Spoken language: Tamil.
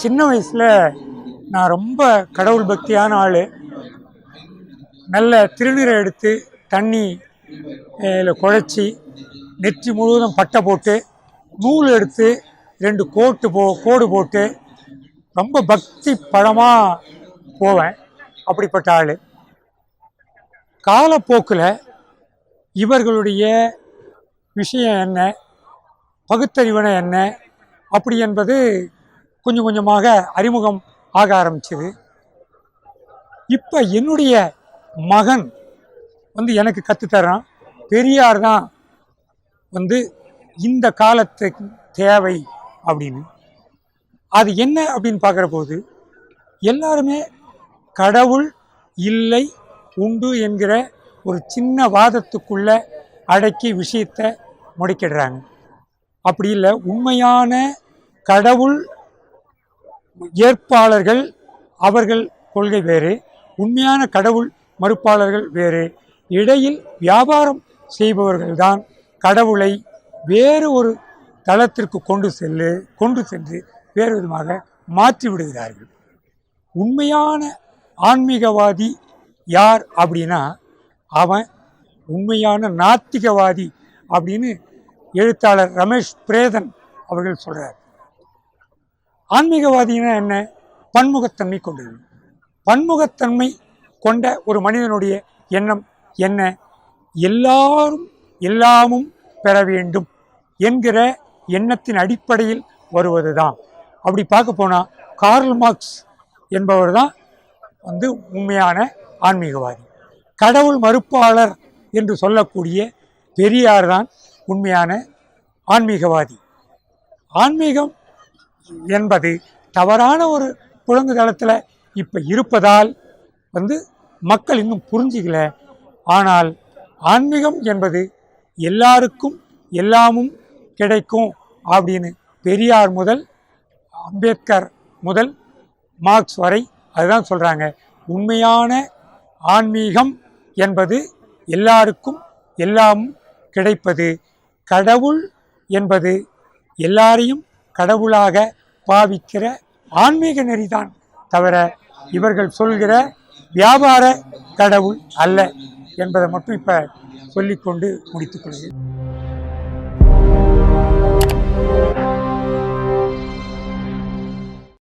சின்ன வயசில் நான் ரொம்ப கடவுள் பக்தியான ஆள். நல்ல திருநீரை எடுத்து தண்ணி குழைச்சி நெற்றி முழுவதும் பட்டை போட்டு நூல் எடுத்து 2 கோடு போட்டு ரொம்ப பக்தி பழமாக போவேன். அப்படிப்பட்ட ஆள். காலப்போக்கில் இவர்களுடைய விஷயம் என்ன, பகுத்தறிவன என்ன அப்படி என்பது கொஞ்சம் கொஞ்சமாக அறிமுகம் ஆக ஆரம்பிச்சது. இப்போ என்னுடைய மகன் எனக்கு கற்றுத்தரான். பெரியார் தான் இந்த காலத்துக்கு தேவை அப்படின்னு. அது என்ன அப்படின்னு பார்க்குற போது எல்லாருமே கடவுள் இல்லை உண்டு என்கிற ஒரு சின்ன வாதத்துக்குள்ள அடக்கி விஷயத்தை முடிக்கிடுறாங்க. அப்படி இல்லை. உண்மையான கடவுள் ஏற்பாளர்கள் அவர்கள் கொள்கை வேறு, உண்மையான கடவுள் மறுப்பாளர்கள் வேறு. இடையில் வியாபாரம் செய்பவர்கள்தான் கடவுளை வேறு ஒரு தளத்திற்கு கொண்டு சென்று வேறு விதமாக மாற்றி விடுகிறார்கள். உண்மையான ஆன்மீகவாதி யார் அப்படின்னா அவன் உண்மையான நாத்திகவாதி அப்படின்னு எழுத்தாளர் ரமேஷ் பிரேதன் அவர்கள் சொல்கிறார். ஆன்மீகவாதினா என்ன? பன்முகத்தன்மை கொண்டது. பன்முகத்தன்மை கொண்ட ஒரு மனிதனுடைய எண்ணம் என்ன? எல்லாரும் எல்லாமும் பெற வேண்டும் என்கிற எண்ணத்தின் அடிப்படையில் வருவது தான். அப்படி பார்க்க போனால் கார்ல் மார்க்ஸ் என்பவர் தான் உண்மையான ஆன்மீகவாதி. கடவுள் மறுப்பாளர் என்று சொல்லக்கூடிய பெரியார் தான் உண்மையான ஆன்மீகவாதி. ஆன்மீகம் என்பது தவறான ஒரு புழங்குதளத்தில் இப்போ இருப்பதால் மக்கள் இன்னும் புரிஞ்சிக்கல. ஆனால் ஆன்மீகம் என்பது எல்லாருக்கும் எல்லாமும் கிடைக்கும் அப்படின்னு பெரியார் முதல் அம்பேத்கர் முதல் மார்க்ஸ் வரை அதுதான் சொல்கிறாங்க. உண்மையான ஆன்மீகம் என்பது எல்லாருக்கும் எல்லாமும் கிடைப்பது. கடவுள் என்பது எல்லாரையும் கடவுளாக பாவிக்கிற ஆன்மீக நெறிதான் தவிர இவர்கள் சொல்கிற வியாபார கடவுள் அல்ல என்பதை மட்டும் இப்போ சொல்லிக்கொண்டு முடித்துக்கொள்கிறேன்.